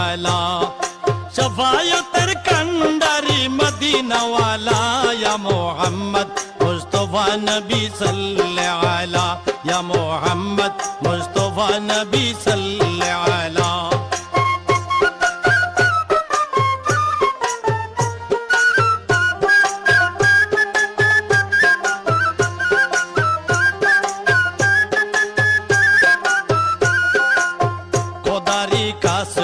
আলা শাফায়াতের কান্ডারি মদিনা ওয়ালা ইয়া মুহাম্মদ মুস্তাফা নবী সাল্লাল্লাহু আলা ইয়া মুহাম্মদ মুস্তাফা নবী সাল্লাল্লাহু আলা খোদারি কাস